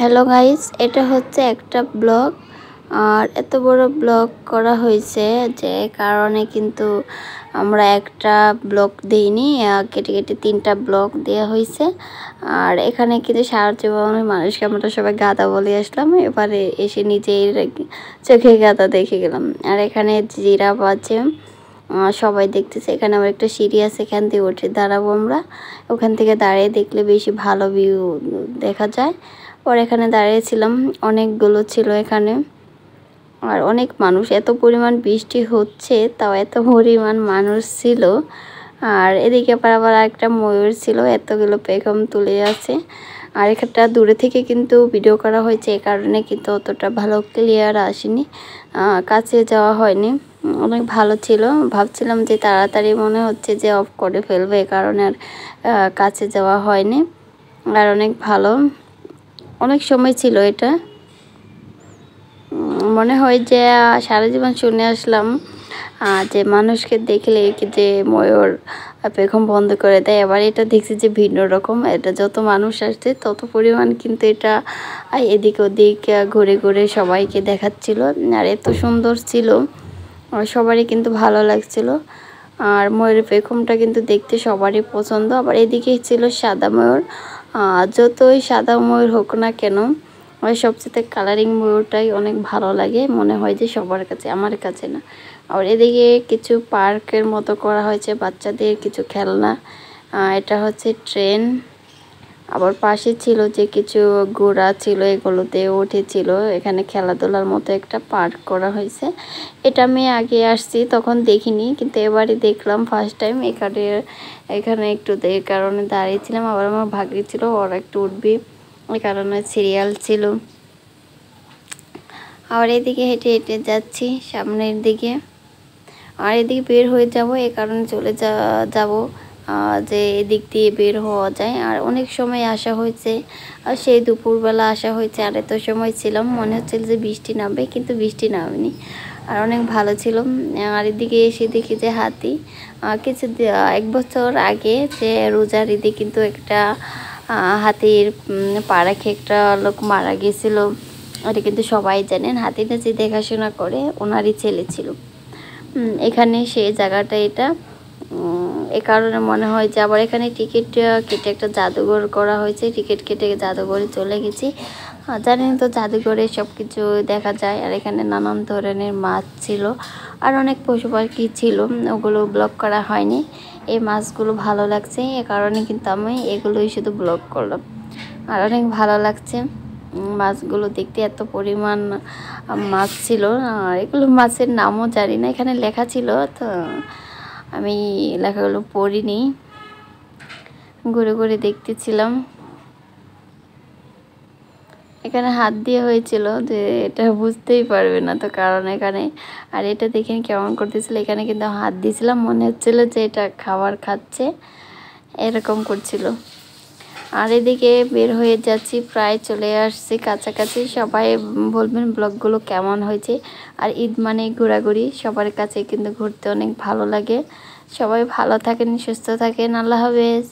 Hello guys, এটা হচ্ছে একটা ব্লগ। আর এত বড় ব্লগ করা হয়েছে যে কারণে কিন্তু আমরা একটা ব্লগ দেইনি, কেটে কেটে 3টা ব্লগ দেওয়া হয়েছে। আর এখানে কিন্তু সারা জীবনের মানুষকে আমরা সবাই গাদা বলে আসলাম, এবারে এসে নিজেই চোখে গাদা দেখে গেলাম। আর এখানে জিরাফ আছে, সবাই দেখতেছে। এখানে আমার একটা সিঁড়ি আছে, এখান থেকে উঠে দাঁড়াবো আমরা। ওখান থেকে দাঁড়িয়ে দেখলে বেশি ভালো ভিউ দেখা যায়। পর এখানে দাঁড়িয়েছিলাম, অনেকগুলো ছিল এখানে। আর অনেক মানুষ, এত পরিমাণ বৃষ্টি হচ্ছে তাও এত পরিমাণ মানুষ ছিল। আর এদিকে আবার একটা ময়ূর ছিল, এতগুলো পেখম তুলে আছে। আর একটা দূরে থেকে কিন্তু ভিডিও করা হয়েছে, এই কারণে কিন্তু অতটা ভালো ক্লিয়ার আসেনি, কাছে যাওয়া হয়নি। অনেক ভালো ছিল, ভাবছিলাম যে তাড়াতাড়ি মনে হচ্ছে যে অফ করে ফেলবে, এই কারণে আর কাছে যাওয়া হয়নি। আর অনেক ভালো, অনেক সময় ছিল এটা। মনে হয় যে সারা জীবন শুনে আসলাম যে মানুষকে দেখলে যে ময়ূর পেখম বন্ধ করে দেয়, এবার এটা দেখছি যে ভিন্ন রকম। এটা যত মানুষ আসছে তত পরিমাণ কিন্তু এটা এদিক ওদিক ঘুরে ঘুরে সবাইকে দেখাচ্ছিল। আর এত সুন্দর ছিল, সবারই কিন্তু ভালো লাগছিল। আর ময়ূরের পেখমটা কিন্তু দেখতে সবারই পছন্দ। আবার এদিকে ছিল সাদা ময়ূর। যতই সাদা ময়ূর হোক না কেন, সবচেয়ে কালারিং ময়ূরটাই অনেক ভালো লাগে, মনে হয় যে সবার কাছে, আমার কাছে না। আর এদিকে কিছু পার্কের মতো করা হয়েছে, বাচ্চাদের কিছু খেলনা। এটা হচ্ছে ট্রেন। আবার পাশে ছিল যে কিছু ঘোড়া ছিল, এগুলোতে উঠেছিল। এখানে খেলাধুলার মতো একটা পার্ক করা হয়েছে। এটা আমি আগে আসছি, তখন দেখিনি, কিন্তু এবারে দেখলাম ফার্স্ট টাইম। এখানে একটু এই কারণে দাঁড়িয়েছিলাম। আবার আমার ভাগ্যে ছিল ওরা একটু উঠবি, ওই কারণে সিরিয়াল ছিল। আবার এদিকে হেঁটে হেঁটে যাচ্ছি সামনের দিকে। আর এদিকে বের হয়ে যাব, এই কারণে চলে যাব যে এদিক দিয়ে বের হওয়া যায়। আর অনেক সময় আসা হয়েছে, আর সেই দুপুরবেলা আসা হয়েছে। আর এত সময় ছিলাম, মনে হচ্ছিল যে বৃষ্টি নামবে, কিন্তু বৃষ্টি নামেনি। আর অনেক ভালো ছিল। আর এদিকে এসে দেখি যে হাতি, কিছু 1 বছর আগে যে রোজার ঈদে কিন্তু একটা হাতির পা রেখে একটা লোক মারা গিয়েছিল। এটা কিন্তু সবাই জানেন। হাতিটা যে দেখাশোনা করে ওনারই ছেলে ছিল। এখানে সেই জায়গাটা এটা, এ কারণে মনে হয় যে আবার এখানে টিকিট কেটে একটা জাদুঘর করা হয়েছে। টিকিট কেটে জাদুঘরে চলে গেছি। জানেন তো জাদুঘরে সব কিছু দেখা যায়। আর এখানে নানান ধরনের মাছ ছিল, আর অনেক পশু পাখি ছিল, ওগুলো ব্লগ করা হয়নি। এই মাছগুলো ভালো লাগছে, এ কারণে কিন্তু আমি এগুলোই শুধু ব্লগ করলাম। আর অনেক ভালো লাগছে মাছগুলো দেখতে, এত পরিমাণ মাছ ছিল। এগুলো মাছের নামও জানি না, এখানে লেখা ছিল তো আমি লেখাগুলো পড়িনি, ঘুরে ঘুরে দেখতেছিলাম। এখানে হাত দিয়ে হয়েছিল যে এটা বুঝতেই পারবে না তো, কারণ এখানে। আর এটা দেখে কেমন করতেছিল, এখানে কিন্তু হাত দিয়েছিলাম, মনে হচ্ছিল যে এটা খাবার খাচ্ছে, এরকম করছিল। আর এদিকে বের হয়ে যাচ্ছি, প্রায় চলে আসছি কাছাকাছি। সবাই বলবেন ব্লগগুলো কেমন হয়েছে। আর ঈদ মানে ঘোরাঘুরি, সবার কাছে কিন্তু ঘুরতে অনেক ভালো লাগে। সবাই ভালো থাকেন, সুস্থ থাকেন, আল্লাহ হাফেজ।